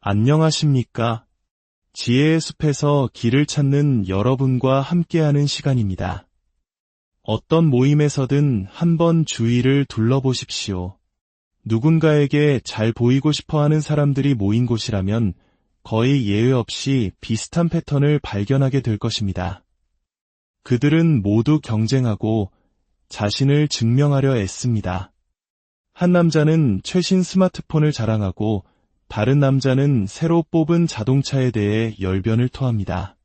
안녕하십니까? 지혜의 숲에서 길을 찾는 여러분과 함께하는 시간입니다. 어떤 모임에서든 한번 주위를 둘러보십시오. 누군가에게 잘 보이고 싶어하는 사람들이 모인 곳이라면 거의 예외 없이 비슷한 패턴을 발견하게 될 것입니다. 그들은 모두 경쟁하고 자신을 증명하려 애씁니다. 한 남자는 최신 스마트폰을 자랑하고 다른 남자는 새로 뽑은 자동차에 대해 열변을 토합니다.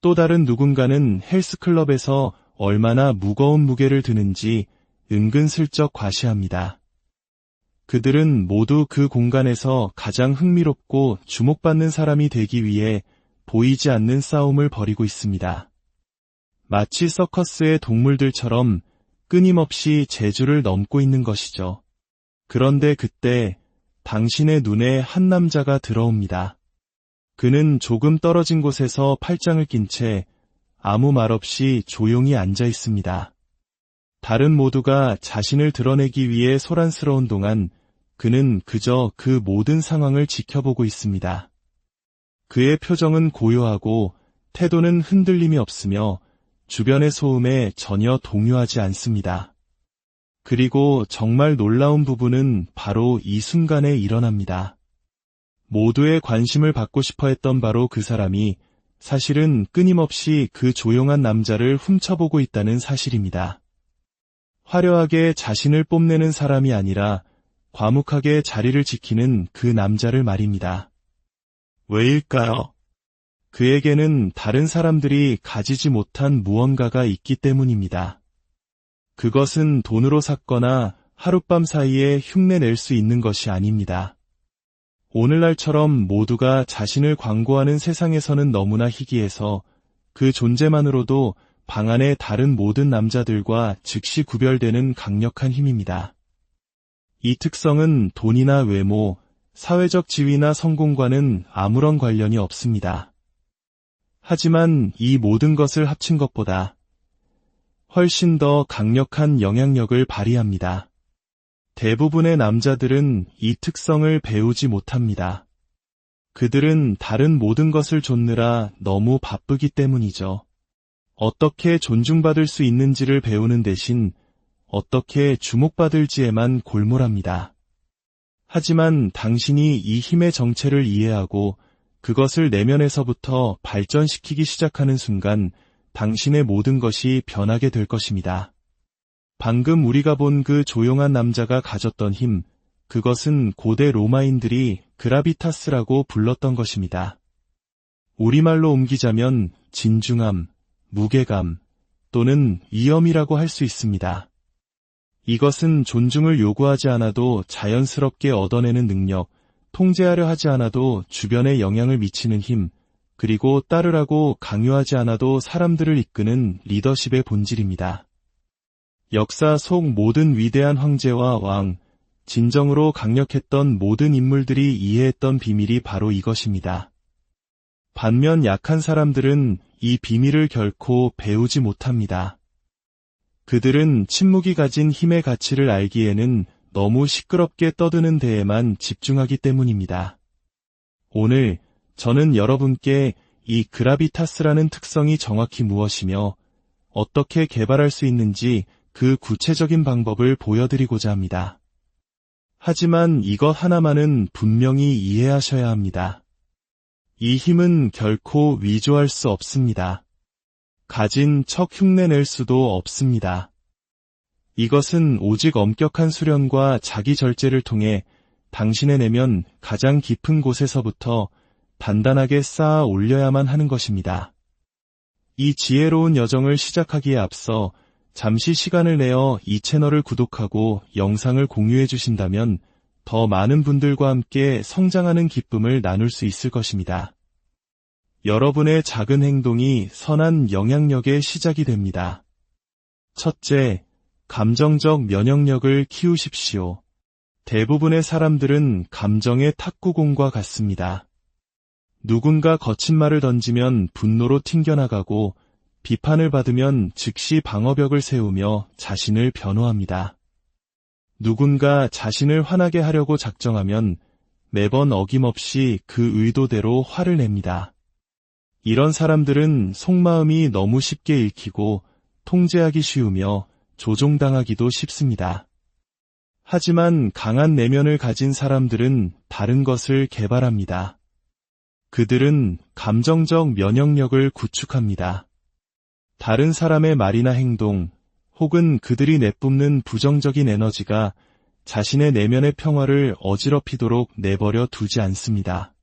또 다른 누군가는 헬스클럽에서 얼마나 무거운 무게를 드는지 은근슬쩍 과시합니다. 그들은 모두 그 공간에서 가장 흥미롭고 주목받는 사람이 되기 위해 보이지 않는 싸움을 벌이고 있습니다. 마치 서커스의 동물들처럼 끊임없이 제주를 넘고 있는 것이죠. 그런데 그때 당신의 눈에 한 남자가 들어옵니다. 그는 조금 떨어진 곳에서 팔짱을 낀 채 아무 말 없이 조용히 앉아 있습니다. 다른 모두가 자신을 드러내기 위해 소란스러운 동안 그는 그저 그 모든 상황을 지켜보고 있습니다. 그의 표정은 고요하고 태도는 흔들림이 없으며 주변의 소음에 전혀 동요하지 않습니다. 그리고 정말 놀라운 부분은 바로 이 순간에 일어납니다. 모두의 관심을 받고 싶어 했던 바로 그 사람이 사실은 끊임없이 그 조용한 남자를 훔쳐보고 있다는 사실입니다. 화려하게 자신을 뽐내는 사람이 아니라 과묵하게 자리를 지키는 그 남자를 말입니다. 왜일까요? 그에게는 다른 사람들이 가지지 못한 무언가가 있기 때문입니다. 그것은 돈으로 샀거나 하룻밤 사이에 흉내낼 수 있는 것이 아닙니다. 오늘날처럼 모두가 자신을 광고하는 세상에서는 너무나 희귀해서 그 존재만으로도 방 안의 다른 모든 남자들과 즉시 구별되는 강력한 힘입니다. 이 특성은 돈이나 외모, 사회적 지위나 성공과는 아무런 관련이 없습니다. 하지만 이 모든 것을 합친 것보다 훨씬 더 강력한 영향력을 발휘합니다. 대부분의 남자들은 이 특성을 배우지 못합니다. 그들은 다른 모든 것을 좇느라 너무 바쁘기 때문이죠. 어떻게 존중받을 수 있는지를 배우는 대신 어떻게 주목받을지에만 골몰합니다. 하지만 당신이 이 힘의 정체를 이해하고 그것을 내면에서부터 발전시키기 시작하는 순간 당신의 모든 것이 변하게 될 것입니다. 방금 우리가 본 그 조용한 남자가 가졌던 힘, 그것은 고대 로마인들이 그라비타스라고 불렀던 것입니다. 우리말로 옮기자면 진중함, 무게감 또는 위엄이라고 할 수 있습니다. 이것은 존중을 요구하지 않아도 자연스럽게 얻어내는 능력, 통제하려 하지 않아도 주변에 영향을 미치는 힘, 그리고 따르라고 강요하지 않아도 사람들을 이끄는 리더십의 본질입니다. 역사 속 모든 위대한 황제와 왕, 진정으로 강력했던 모든 인물들이 이해했던 비밀이 바로 이것입니다. 반면 약한 사람들은 이 비밀을 결코 배우지 못합니다. 그들은 침묵이 가진 힘의 가치를 알기에는 너무 시끄럽게 떠드는 데에만 집중하기 때문입니다. 오늘 저는 여러분께 이 그라비타스라는 특성이 정확히 무엇이며 어떻게 개발할 수 있는지 그 구체적인 방법을 보여드리고자 합니다. 하지만 이것 하나만은 분명히 이해하셔야 합니다. 이 힘은 결코 위조할 수 없습니다. 가진 척 흉내낼 수도 없습니다. 이것은 오직 엄격한 수련과 자기 절제를 통해 당신의 내면 가장 깊은 곳에서부터 단단하게 쌓아 올려야만 하는 것입니다. 이 지혜로운 여정을 시작하기에 앞서 잠시 시간을 내어 이 채널을 구독하고 영상을 공유해 주신다면 더 많은 분들과 함께 성장하는 기쁨을 나눌 수 있을 것입니다. 여러분의 작은 행동이 선한 영향력의 시작이 됩니다. 첫째, 감정적 면역력을 키우십시오. 대부분의 사람들은 감정의 탁구공과 같습니다. 누군가 거친 말을 던지면 분노로 튕겨나가고 비판을 받으면 즉시 방어벽을 세우며 자신을 변호합니다. 누군가 자신을 화나게 하려고 작정하면 매번 어김없이 그 의도대로 화를 냅니다. 이런 사람들은 속마음이 너무 쉽게 읽히고 통제하기 쉬우며 조종당하기도 쉽습니다. 하지만 강한 내면을 가진 사람들은 다른 것을 개발합니다. 그들은 감정적 면역력을 구축합니다. 다른 사람의 말이나 행동, 혹은 그들이 내뿜는 부정적인 에너지가 자신의 내면의 평화를 어지럽히도록 내버려 두지 않습니다.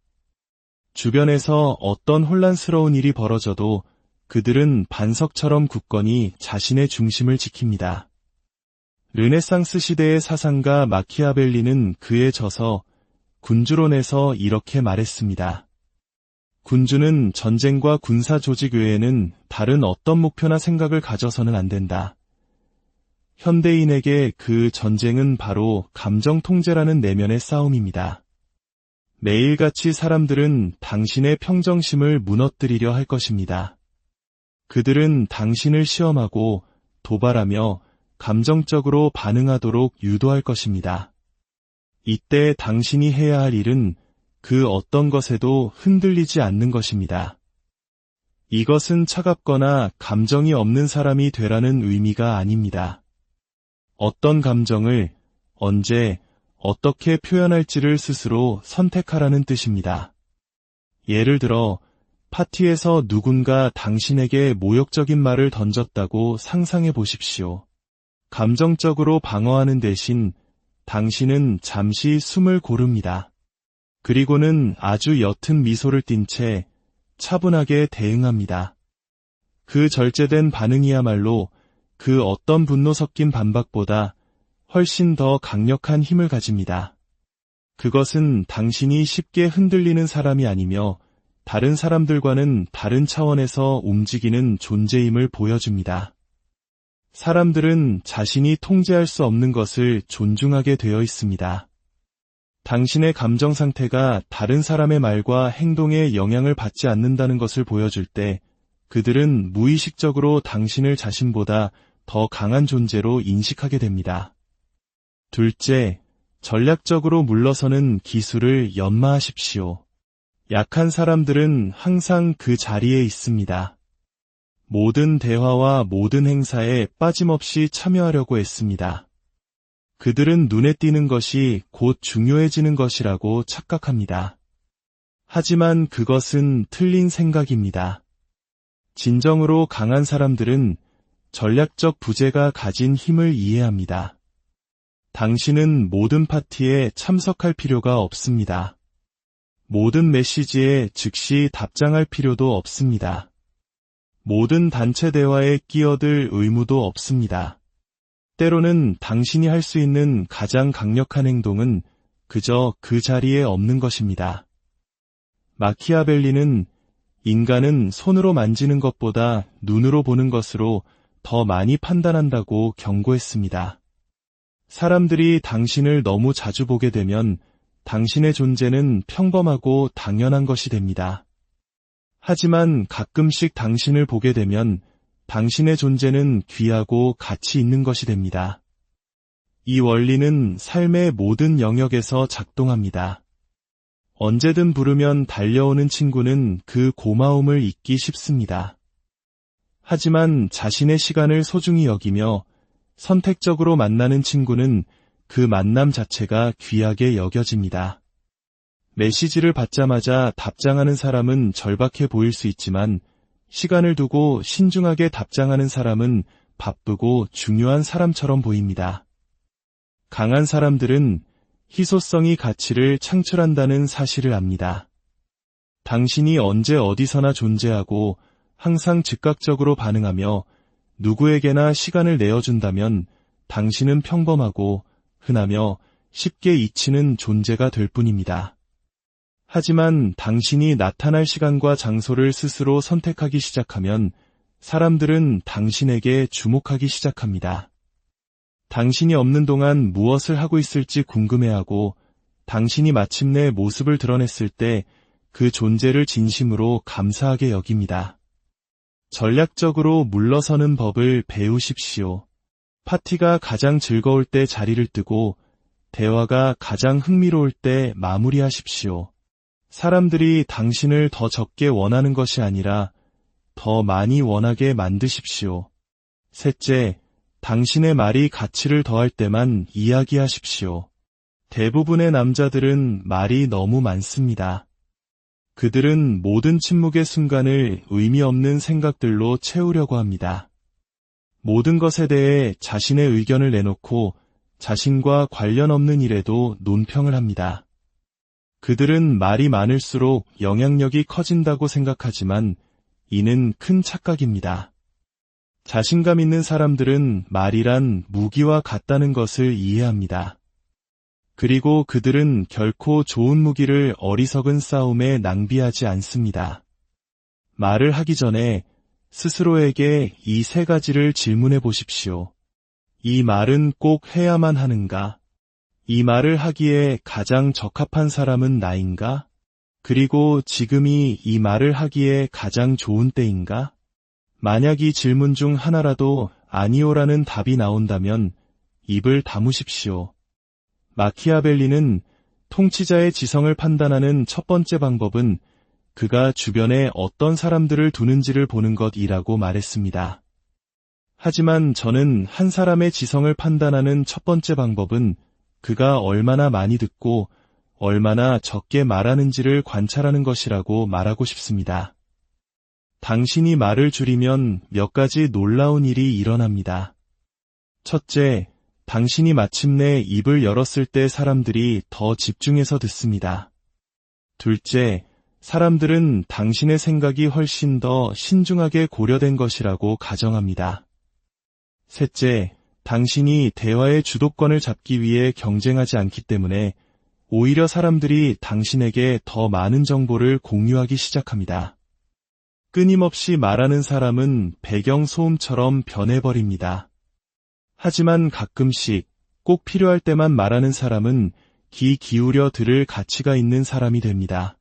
주변에서 어떤 혼란스러운 일이 벌어져도 그들은 반석처럼 굳건히 자신의 중심을 지킵니다. 르네상스 시대의 사상가 마키아벨리는 그에 져서 군주론에서 이렇게 말했습니다. 군주는 전쟁과 군사 조직 외에는 다른 어떤 목표나 생각을 가져서는 안 된다. 현대인에게 그 전쟁은 바로 감정 통제라는 내면의 싸움입니다. 매일같이 사람들은 당신의 평정심을 무너뜨리려 할 것입니다. 그들은 당신을 시험하고 도발하며 감정적으로 반응하도록 유도할 것입니다. 이때 당신이 해야 할 일은 그 어떤 것에도 흔들리지 않는 것입니다. 이것은 차갑거나 감정이 없는 사람이 되라는 의미가 아닙니다. 어떤 감정을 언제 어떻게 표현할지를 스스로 선택하라는 뜻입니다. 예를 들어 파티에서 누군가 당신에게 모욕적인 말을 던졌다고 상상해 보십시오. 감정적으로 방어하는 대신 당신은 잠시 숨을 고릅니다. 그리고는 아주 옅은 미소를 띤 채 차분하게 대응합니다. 그 절제된 반응이야말로 그 어떤 분노 섞인 반박보다 훨씬 더 강력한 힘을 가집니다. 그것은 당신이 쉽게 흔들리는 사람이 아니며 다른 사람들과는 다른 차원에서 움직이는 존재임을 보여줍니다. 사람들은 자신이 통제할 수 없는 것을 존중하게 되어 있습니다. 당신의 감정 상태가 다른 사람의 말과 행동에 영향을 받지 않는다는 것을 보여줄 때 그들은 무의식적으로 당신을 자신보다 더 강한 존재로 인식하게 됩니다. 둘째, 전략적으로 물러서는 기술을 연마하십시오. 약한 사람들은 항상 그 자리에 있습니다. 모든 대화와 모든 행사에 빠짐없이 참여하려고 했습니다. 그들은 눈에 띄는 것이 곧 중요해지는 것이라고 착각합니다. 하지만 그것은 틀린 생각입니다. 진정으로 강한 사람들은 전략적 부재가 가진 힘을 이해합니다. 당신은 모든 파티에 참석할 필요가 없습니다. 모든 메시지에 즉시 답장할 필요도 없습니다. 모든 단체 대화에 끼어들 의무도 없습니다. 때로는 당신이 할 수 있는 가장 강력한 행동은 그저 그 자리에 없는 것입니다. 마키아벨리는 인간은 손으로 만지는 것보다 눈으로 보는 것으로 더 많이 판단한다고 경고했습니다. 사람들이 당신을 너무 자주 보게 되면 당신의 존재는 평범하고 당연한 것이 됩니다. 하지만 가끔씩 당신을 보게 되면 당신의 존재는 귀하고 가치 있는 것이 됩니다. 이 원리는 삶의 모든 영역에서 작동합니다. 언제든 부르면 달려오는 친구는 그 고마움을 잊기 쉽습니다. 하지만 자신의 시간을 소중히 여기며 선택적으로 만나는 친구는 그 만남 자체가 귀하게 여겨집니다. 메시지를 받자마자 답장하는 사람은 절박해 보일 수 있지만 시간을 두고 신중하게 답장하는 사람은 바쁘고 중요한 사람처럼 보입니다. 강한 사람들은 희소성이 가치를 창출한다는 사실을 압니다. 당신이 언제 어디서나 존재하고 항상 즉각적으로 반응하며 누구에게나 시간을 내어준다면 당신은 평범하고 흔하며 쉽게 잊히는 존재가 될 뿐입니다. 하지만 당신이 나타날 시간과 장소를 스스로 선택하기 시작하면 사람들은 당신에게 주목하기 시작합니다. 당신이 없는 동안 무엇을 하고 있을지 궁금해하고 당신이 마침내 모습을 드러냈을 때 그 존재를 진심으로 감사하게 여깁니다. 전략적으로 물러서는 법을 배우십시오. 파티가 가장 즐거울 때 자리를 뜨고 대화가 가장 흥미로울 때 마무리하십시오. 사람들이 당신을 더 적게 원하는 것이 아니라 더 많이 원하게 만드십시오. 셋째, 당신의 말이 가치를 더할 때만 이야기하십시오. 대부분의 남자들은 말이 너무 많습니다. 그들은 모든 침묵의 순간을 의미 없는 생각들로 채우려고 합니다. 모든 것에 대해 자신의 의견을 내놓고 자신과 관련 없는 일에도 논평을 합니다. 그들은 말이 많을수록 영향력이 커진다고 생각하지만 이는 큰 착각입니다. 자신감 있는 사람들은 말이란 무기와 같다는 것을 이해합니다. 그리고 그들은 결코 좋은 무기를 어리석은 싸움에 낭비하지 않습니다. 말을 하기 전에 스스로에게 이 세 가지를 질문해 보십시오. 이 말은 꼭 해야만 하는가? 이 말을 하기에 가장 적합한 사람은 나인가? 그리고 지금이 이 말을 하기에 가장 좋은 때인가? 만약 이 질문 중 하나라도 아니오라는 답이 나온다면 입을 다무십시오. 마키아벨리는 통치자의 지성을 판단하는 첫 번째 방법은 그가 주변에 어떤 사람들을 두는지를 보는 것이라고 말했습니다. 하지만 저는 한 사람의 지성을 판단하는 첫 번째 방법은 그가 얼마나 많이 듣고 얼마나 적게 말하는지를 관찰하는 것이라고 말하고 싶습니다. 당신이 말을 줄이면 몇 가지 놀라운 일이 일어납니다. 첫째, 당신이 마침내 입을 열었을 때 사람들이 더 집중해서 듣습니다. 둘째, 사람들은 당신의 생각이 훨씬 더 신중하게 고려된 것이라고 가정합니다. 셋째, 당신이 대화의 주도권을 잡기 위해 경쟁하지 않기 때문에 오히려 사람들이 당신에게 더 많은 정보를 공유하기 시작합니다. 끊임없이 말하는 사람은 배경소음처럼 변해버립니다. 하지만 가끔씩 꼭 필요할 때만 말하는 사람은 귀 기울여 들을 가치가 있는 사람이 됩니다.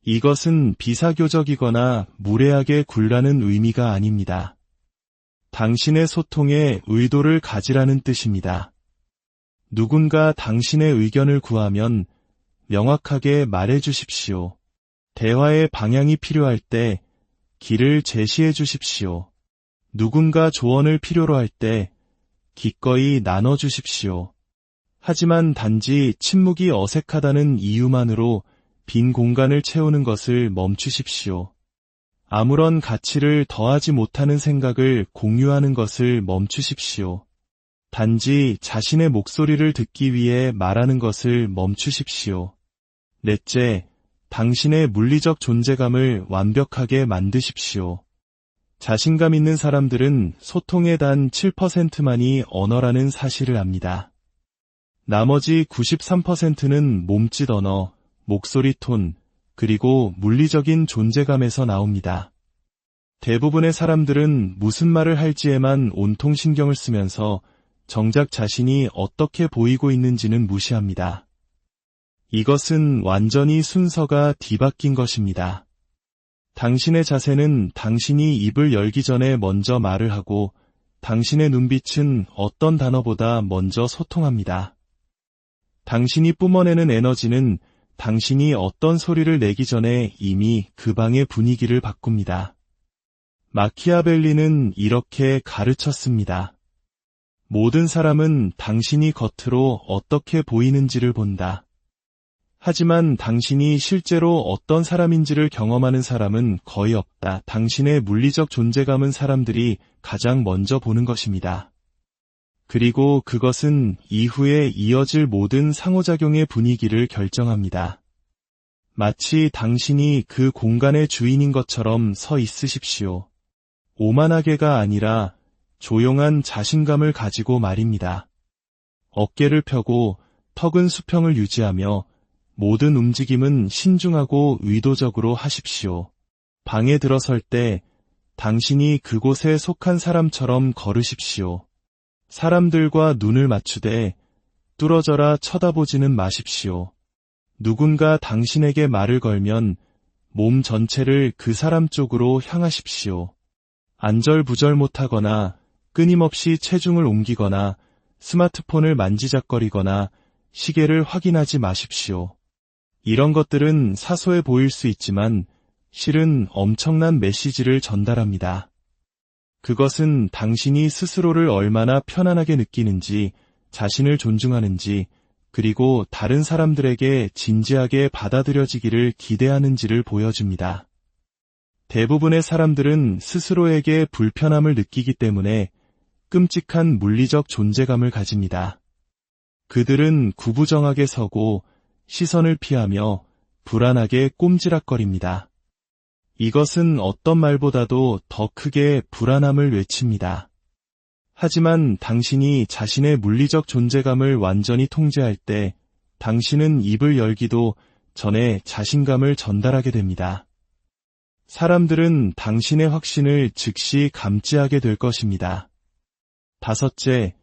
이것은 비사교적이거나 무례하게 굴라는 의미가 아닙니다. 당신의 소통에 의도를 가지라는 뜻입니다. 누군가 당신의 의견을 구하면 명확하게 말해 주십시오. 대화의 방향이 필요할 때 길을 제시해 주십시오. 누군가 조언을 필요로 할 때 기꺼이 나눠 주십시오. 하지만 단지 침묵이 어색하다는 이유만으로 빈 공간을 채우는 것을 멈추십시오. 아무런 가치를 더하지 못하는 생각을 공유하는 것을 멈추십시오. 단지 자신의 목소리를 듣기 위해 말하는 것을 멈추십시오. 넷째, 당신의 물리적 존재감을 완벽하게 만드십시오. 자신감 있는 사람들은 소통의 단 7%만이 언어라는 사실을 압니다. 나머지 93%는 몸짓 언어, 목소리 톤, 그리고 물리적인 존재감에서 나옵니다. 대부분의 사람들은 무슨 말을 할지에만 온통 신경을 쓰면서 정작 자신이 어떻게 보이고 있는지는 무시합니다. 이것은 완전히 순서가 뒤바뀐 것입니다. 당신의 자세는 당신이 입을 열기 전에 먼저 말을 하고 당신의 눈빛은 어떤 단어보다 먼저 소통합니다. 당신이 뿜어내는 에너지는 당신이 어떤 소리를 내기 전에 이미 그 방의 분위기를 바꿉니다. 마키아벨리는 이렇게 가르쳤습니다. 모든 사람은 당신이 겉으로 어떻게 보이는지를 본다. 하지만 당신이 실제로 어떤 사람인지를 경험하는 사람은 거의 없다. 당신의 물리적 존재감은 사람들이 가장 먼저 보는 것입니다. 그리고 그것은 이후에 이어질 모든 상호작용의 분위기를 결정합니다. 마치 당신이 그 공간의 주인인 것처럼 서 있으십시오. 오만하게가 아니라 조용한 자신감을 가지고 말입니다. 어깨를 펴고 턱은 수평을 유지하며 모든 움직임은 신중하고 의도적으로 하십시오. 방에 들어설 때 당신이 그곳에 속한 사람처럼 걸으십시오. 사람들과 눈을 맞추되 뚫어져라 쳐다보지는 마십시오. 누군가 당신에게 말을 걸면 몸 전체를 그 사람 쪽으로 향하십시오. 안절부절 못하거나 끊임없이 체중을 옮기거나 스마트폰을 만지작거리거나 시계를 확인하지 마십시오. 이런 것들은 사소해 보일 수 있지만 실은 엄청난 메시지를 전달합니다. 그것은 당신이 스스로를 얼마나 편안하게 느끼는지, 자신을 존중하는지, 그리고 다른 사람들에게 진지하게 받아들여지기를 기대하는지를 보여줍니다. 대부분의 사람들은 스스로에게 불편함을 느끼기 때문에 끔찍한 물리적 존재감을 가집니다. 그들은 구부정하게 서고 시선을 피하며 불안하게 꼼지락거립니다. 이것은 어떤 말보다도 더 크게 불안함을 외칩니다. 하지만 당신이 자신의 물리적 존재감을 완전히 통제할 때 당신은 입을 열기도 전에 자신감을 전달하게 됩니다. 사람들은 당신의 확신을 즉시 감지하게 될 것입니다. 5째,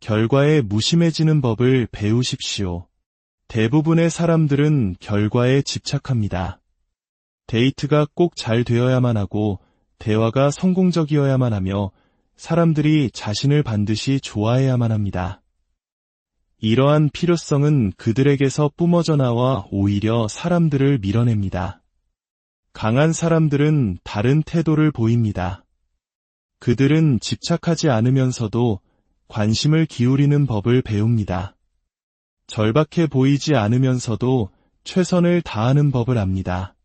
결과에 무심해지는 법을 배우십시오. 대부분의 사람들은 결과에 집착합니다. 데이트가 꼭 잘 되어야만 하고 대화가 성공적이어야만 하며 사람들이 자신을 반드시 좋아해야만 합니다. 이러한 필요성은 그들에게서 뿜어져 나와 오히려 사람들을 밀어냅니다. 강한 사람들은 다른 태도를 보입니다. 그들은 집착하지 않으면서도 관심을 기울이는 법을 배웁니다. 절박해 보이지 않으면서도 최선을 다하는 법을 압니다.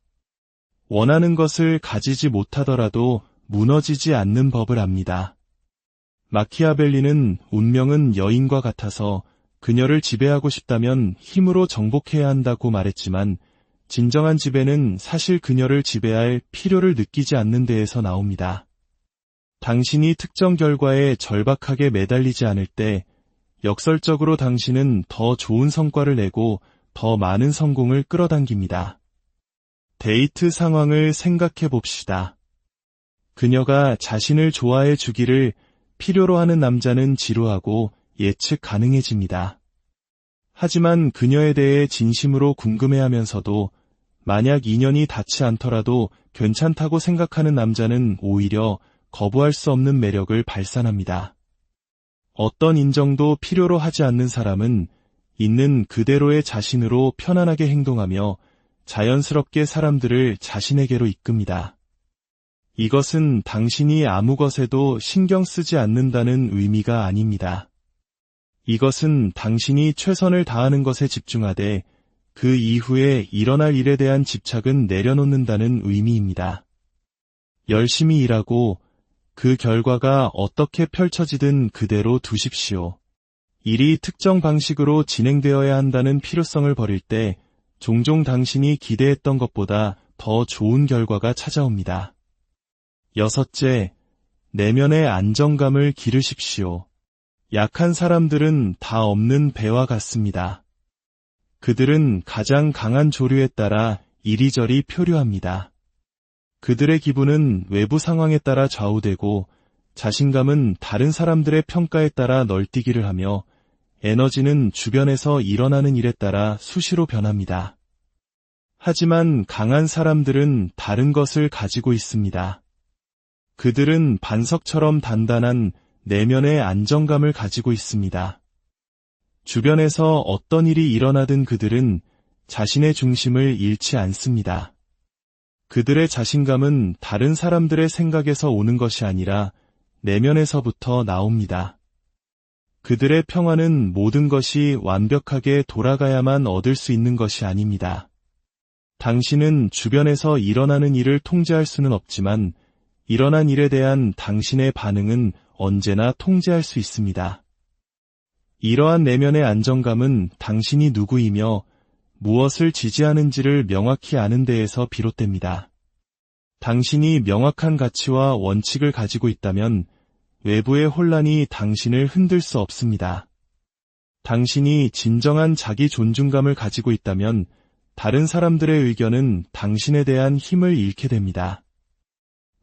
원하는 것을 가지지 못하더라도 무너지지 않는 법을 압니다. 마키아벨리는 운명은 여인과 같아서 그녀를 지배하고 싶다면 힘으로 정복해야 한다고 말했지만 진정한 지배는 사실 그녀를 지배할 필요를 느끼지 않는 데에서 나옵니다. 당신이 특정 결과에 절박하게 매달리지 않을 때 역설적으로 당신은 더 좋은 성과를 내고 더 많은 성공을 끌어당깁니다. 데이트 상황을 생각해 봅시다. 그녀가 자신을 좋아해 주기를 필요로 하는 남자는 지루하고 예측 가능해집니다. 하지만 그녀에 대해 진심으로 궁금해하면서도 만약 인연이 닿지 않더라도 괜찮다고 생각하는 남자는 오히려 거부할 수 없는 매력을 발산합니다. 어떤 인정도 필요로 하지 않는 사람은 있는 그대로의 자신으로 편안하게 행동하며 자연스럽게 사람들을 자신에게로 이끕니다. 이것은 당신이 아무 것에도 신경 쓰지 않는다는 의미가 아닙니다. 이것은 당신이 최선을 다하는 것에 집중하되 그 이후에 일어날 일에 대한 집착은 내려놓는다는 의미입니다. 열심히 일하고 그 결과가 어떻게 펼쳐지든 그대로 두십시오. 일이 특정 방식으로 진행되어야 한다는 필요성을 버릴 때 종종 당신이 기대했던 것보다 더 좋은 결과가 찾아옵니다. 6째, 내면의 안정감을 기르십시오. 약한 사람들은 다 없는 배와 같습니다. 그들은 가장 강한 조류에 따라 이리저리 표류합니다. 그들의 기분은 외부 상황에 따라 좌우되고 자신감은 다른 사람들의 평가에 따라 널뛰기를 하며 에너지는 주변에서 일어나는 일에 따라 수시로 변합니다. 하지만 강한 사람들은 다른 것을 가지고 있습니다. 그들은 반석처럼 단단한 내면의 안정감을 가지고 있습니다. 주변에서 어떤 일이 일어나든 그들은 자신의 중심을 잃지 않습니다. 그들의 자신감은 다른 사람들의 생각에서 오는 것이 아니라 내면에서부터 나옵니다. 그들의 평화는 모든 것이 완벽하게 돌아가야만 얻을 수 있는 것이 아닙니다. 당신은 주변에서 일어나는 일을 통제할 수는 없지만 일어난 일에 대한 당신의 반응은 언제나 통제할 수 있습니다. 이러한 내면의 안정감은 당신이 누구이며 무엇을 지지하는지를 명확히 아는 데에서 비롯됩니다. 당신이 명확한 가치와 원칙을 가지고 있다면 외부의 혼란이 당신을 흔들 수 없습니다. 당신이 진정한 자기 존중감을 가지고 있다면 다른 사람들의 의견은 당신에 대한 힘을 잃게 됩니다.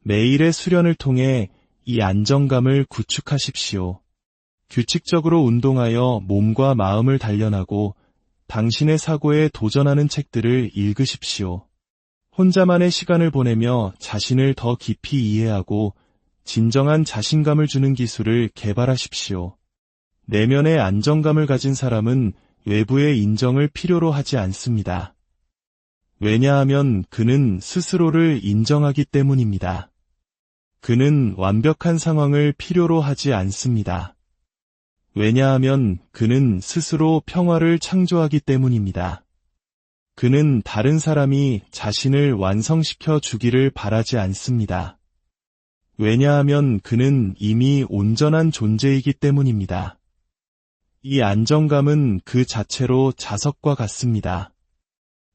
매일의 수련을 통해 이 안정감을 구축하십시오. 규칙적으로 운동하여 몸과 마음을 단련하고 당신의 사고에 도전하는 책들을 읽으십시오. 혼자만의 시간을 보내며 자신을 더 깊이 이해하고 진정한 자신감을 주는 기술을 개발하십시오. 내면의 안정감을 가진 사람은 외부의 인정을 필요로 하지 않습니다. 왜냐하면 그는 스스로를 인정하기 때문입니다. 그는 완벽한 상황을 필요로 하지 않습니다. 왜냐하면 그는 스스로 평화를 창조하기 때문입니다. 그는 다른 사람이 자신을 완성시켜 주기를 바라지 않습니다. 왜냐하면 그는 이미 온전한 존재이기 때문입니다. 이 안정감은 그 자체로 자석과 같습니다.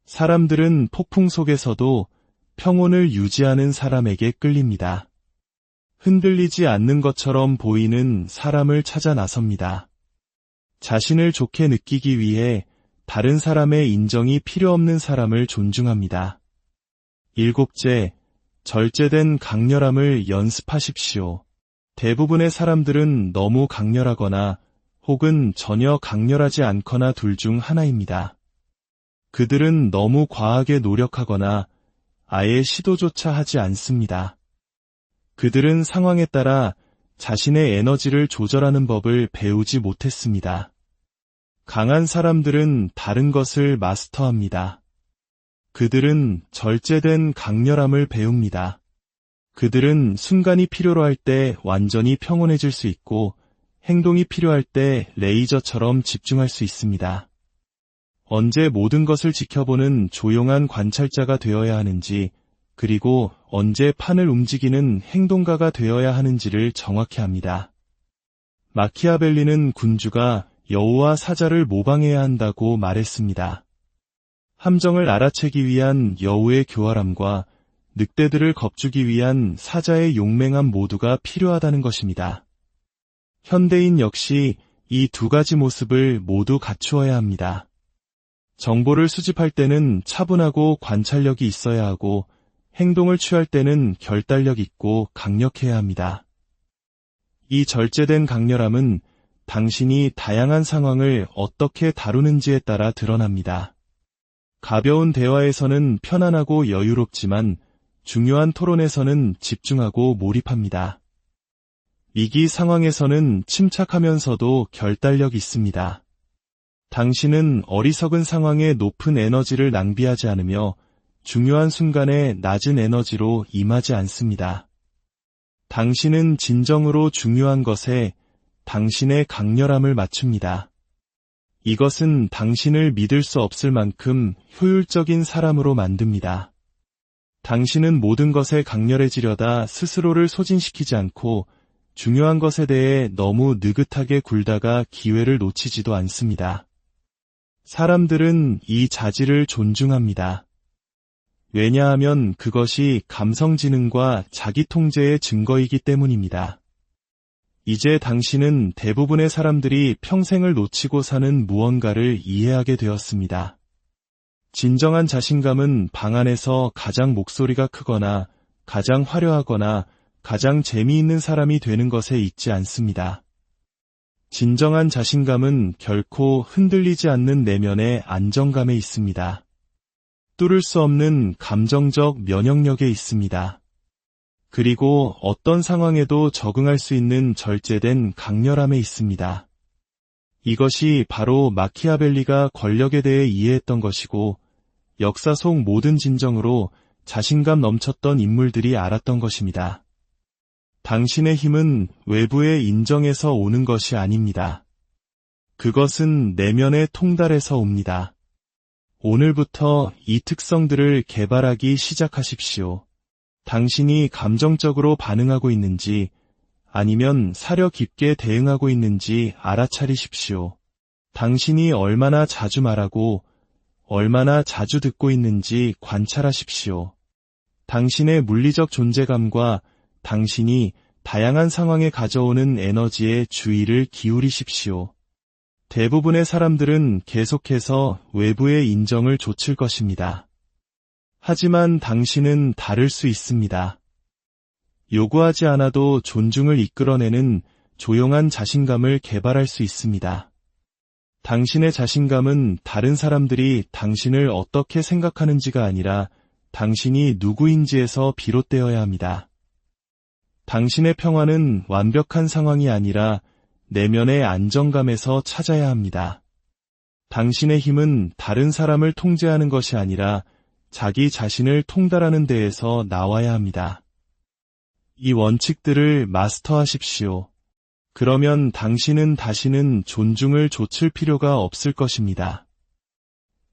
사람들은 폭풍 속에서도 평온을 유지하는 사람에게 끌립니다. 흔들리지 않는 것처럼 보이는 사람을 찾아 나섭니다. 자신을 좋게 느끼기 위해 다른 사람의 인정이 필요 없는 사람을 존중합니다. 7째, 절제된 강렬함을 연습하십시오. 대부분의 사람들은 너무 강렬하거나 혹은 전혀 강렬하지 않거나 둘 중 하나입니다. 그들은 너무 과하게 노력하거나 아예 시도조차 하지 않습니다. 그들은 상황에 따라 자신의 에너지를 조절하는 법을 배우지 못했습니다. 강한 사람들은 다른 것을 마스터합니다. 그들은 절제된 강렬함을 배웁니다. 그들은 순간이 필요로 할 때 완전히 평온해질 수 있고 행동이 필요할 때 레이저처럼 집중할 수 있습니다. 언제 모든 것을 지켜보는 조용한 관찰자가 되어야 하는지, 그리고 언제 판을 움직이는 행동가가 되어야 하는지를 정확히 합니다. 마키아벨리는 군주가 여우와 사자를 모방해야 한다고 말했습니다. 함정을 알아채기 위한 여우의 교활함과 늑대들을 겁주기 위한 사자의 용맹함 모두가 필요하다는 것입니다. 현대인 역시 이 두 가지 모습을 모두 갖추어야 합니다. 정보를 수집할 때는 차분하고 관찰력이 있어야 하고 행동을 취할 때는 결단력 있고 강력해야 합니다. 이 절제된 강렬함은 당신이 다양한 상황을 어떻게 다루는지에 따라 드러납니다. 가벼운 대화에서는 편안하고 여유롭지만 중요한 토론에서는 집중하고 몰입합니다. 위기 상황에서는 침착하면서도 결단력 있습니다. 당신은 어리석은 상황에 높은 에너지를 낭비하지 않으며 중요한 순간에 낮은 에너지로 임하지 않습니다. 당신은 진정으로 중요한 것에 당신의 강렬함을 맞춥니다. 이것은 당신을 믿을 수 없을 만큼 효율적인 사람으로 만듭니다. 당신은 모든 것에 강렬해지려다 스스로를 소진시키지 않고 중요한 것에 대해 너무 느긋하게 굴다가 기회를 놓치지도 않습니다. 사람들은 이 자질을 존중합니다. 왜냐하면 그것이 감성지능과 자기통제의 증거이기 때문입니다. 이제 당신은 대부분의 사람들이 평생을 놓치고 사는 무언가를 이해하게 되었습니다. 진정한 자신감은 방 안에서 가장 목소리가 크거나 가장 화려하거나 가장 재미있는 사람이 되는 것에 있지 않습니다. 진정한 자신감은 결코 흔들리지 않는 내면의 안정감에 있습니다. 뚫을 수 없는 감정적 면역력에 있습니다. 그리고 어떤 상황에도 적응할 수 있는 절제된 강렬함에 있습니다. 이것이 바로 마키아벨리가 권력에 대해 이해했던 것이고 역사 속 모든 진정으로 자신감 넘쳤던 인물들이 알았던 것입니다. 당신의 힘은 외부의 인정에서 오는 것이 아닙니다. 그것은 내면의 통달에서 옵니다. 오늘부터 이 특성들을 개발하기 시작하십시오. 당신이 감정적으로 반응하고 있는지 아니면 사려 깊게 대응하고 있는지 알아차리십시오. 당신이 얼마나 자주 말하고 얼마나 자주 듣고 있는지 관찰하십시오. 당신의 물리적 존재감과 당신이 다양한 상황에 가져오는 에너지에 주의를 기울이십시오. 대부분의 사람들은 계속해서 외부의 인정을 좇을 것입니다. 하지만 당신은 다를 수 있습니다. 요구하지 않아도 존중을 이끌어내는 조용한 자신감을 개발할 수 있습니다. 당신의 자신감은 다른 사람들이 당신을 어떻게 생각하는지가 아니라 당신이 누구인지에서 비롯되어야 합니다. 당신의 평화는 완벽한 상황이 아니라 내면의 안정감에서 찾아야 합니다. 당신의 힘은 다른 사람을 통제하는 것이 아니라 자기 자신을 통달하는 데에서 나와야 합니다. 이 원칙들을 마스터하십시오. 그러면 당신은 다시는 존중을 좇을 필요가 없을 것입니다.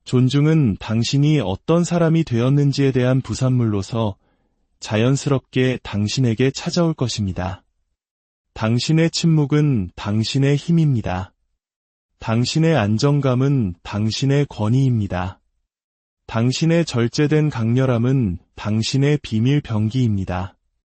존중은 당신이 어떤 사람이 되었는지에 대한 부산물로서 자연스럽게 당신에게 찾아올 것입니다. 당신의 침묵은 당신의 힘입니다. 당신의 안정감은 당신의 권위입니다. 당신의 절제된 강렬함은 당신의 비밀 병기입니다.